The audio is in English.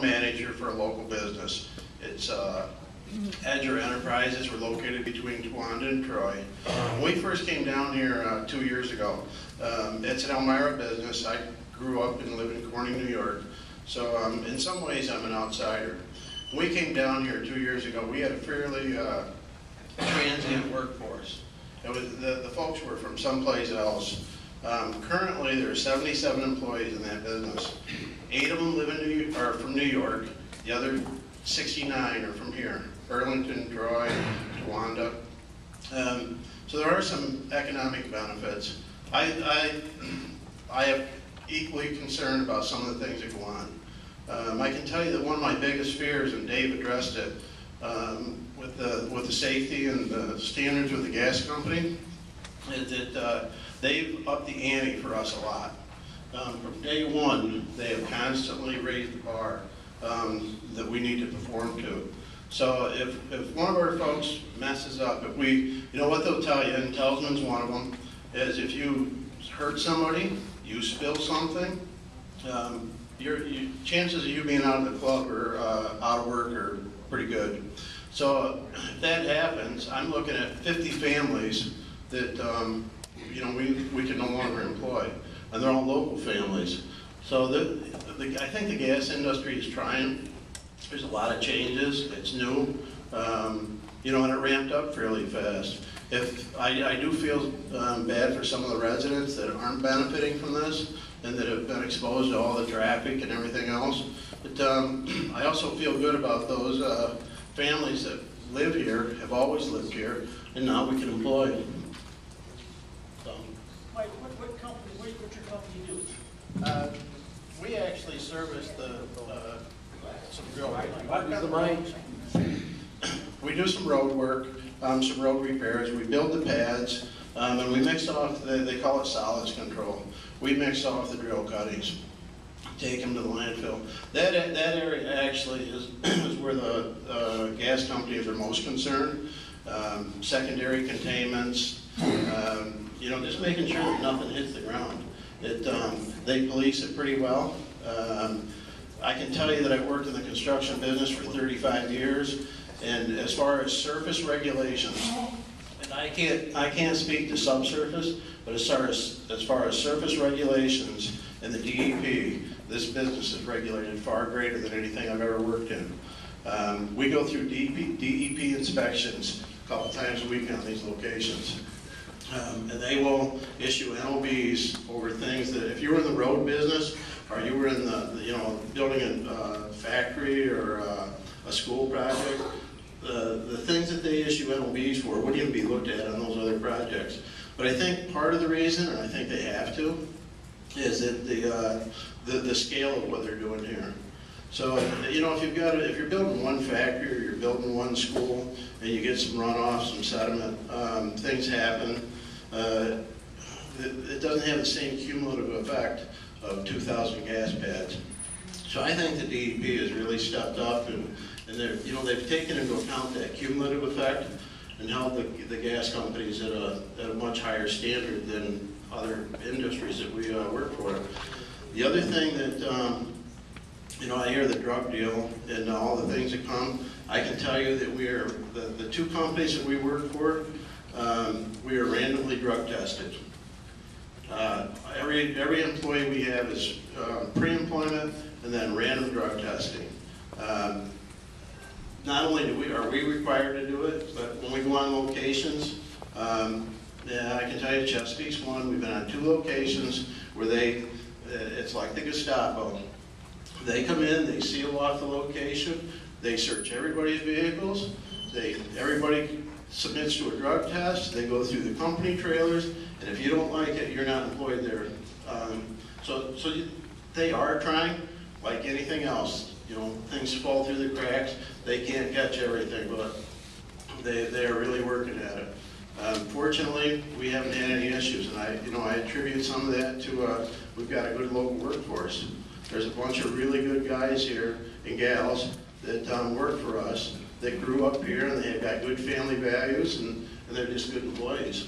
manager for a local business. It's Edger Enterprises. We're located between Towanda and Troy. When we first came down here 2 years ago, it's an Elmira business. I grew up and lived in Corning, New York. So in some ways I'm an outsider. When we came down here 2 years ago, we had a fairly transient workforce. It was, the folks were from someplace else. Currently, there are 77 employees in that business. 8 of them live in are from New York. The other 69 are from here: Burlington, Troy, Towanda. So there are some economic benefits. I am equally concerned about some of the things that go on. I can tell you that one of my biggest fears, and Dave addressed it, with the safety and the standards with the gas company, is that they've upped the ante for us a lot. From day one, they have constantly raised the bar that we need to perform to. So if one of our folks messes up, if we, you know what they'll tell you, and Telsman's one of them, is if you hurt somebody, you spill something, chances of you being out of the club or out of work are pretty good. So if that happens, I'm looking at 50 families that you know, we can no longer employ, and they're all local families. So I think the gas industry is trying. There's a lot of changes. It's new, you know, and it ramped up fairly fast. If I do feel bad for some of the residents that aren't benefiting from this and that have been exposed to all the traffic and everything else. But I also feel good about those families that live here, have always lived here, and now we can employ them. Mike, what's your company do? We actually service some real. We do some road work, some road repairs. We build the pads, and we mix off. They call it solids control. We mix off the drill cuttings, take them to the landfill. That area actually is where the gas companies are most concerned. Secondary containments. You know, just making sure that nothing hits the ground. They police it pretty well. I can tell you that I've worked in the construction business for 35 years, and as far as surface regulations, and I can't speak to subsurface, but as far as surface regulations and the DEP, this business is regulated far greater than anything I've ever worked in. We go through DEP inspections a couple times a week on these locations. And they will issue NOBs over things that, if you were in the road business, or you were in the you know, building a factory or a school project, the things that they issue NOBs for wouldn't even be looked at on those other projects. But I think part of the reason, and I think they have to, is that the scale of what they're doing here. So, you know, if you're building one factory or you're building one school and you get some runoff, some sediment, things happen. It doesn't have the same cumulative effect of 2,000 gas pads. So I think the DEP has really stepped up, and you know, they've taken into account that cumulative effect and held the gas companies at a much higher standard than other industries that we work for. The other thing that you know, I hear the drug deal and all the things that come. I can tell you that we are, the 2 companies that we work for, we are randomly drug tested. Every employee we have is pre-employment and then random drug testing. Not only are we required to do it, but when we go on locations, yeah, I can tell you Chesapeake's one. We've been on 2 locations where it's like the Gestapo. They come in, they seal off the location, they search everybody's vehicles, everybody submits to a drug test, they go through the company trailers, and if you don't like it, you're not employed there. They are trying, like anything else. You know, things fall through the cracks. They can't catch everything, but they are really working at it. Fortunately, we haven't had any issues, and I attribute some of that to we've got a good local workforce. There's a bunch of really good guys here and gals that work for us that grew up here, and they've got good family values, and they're just good employees.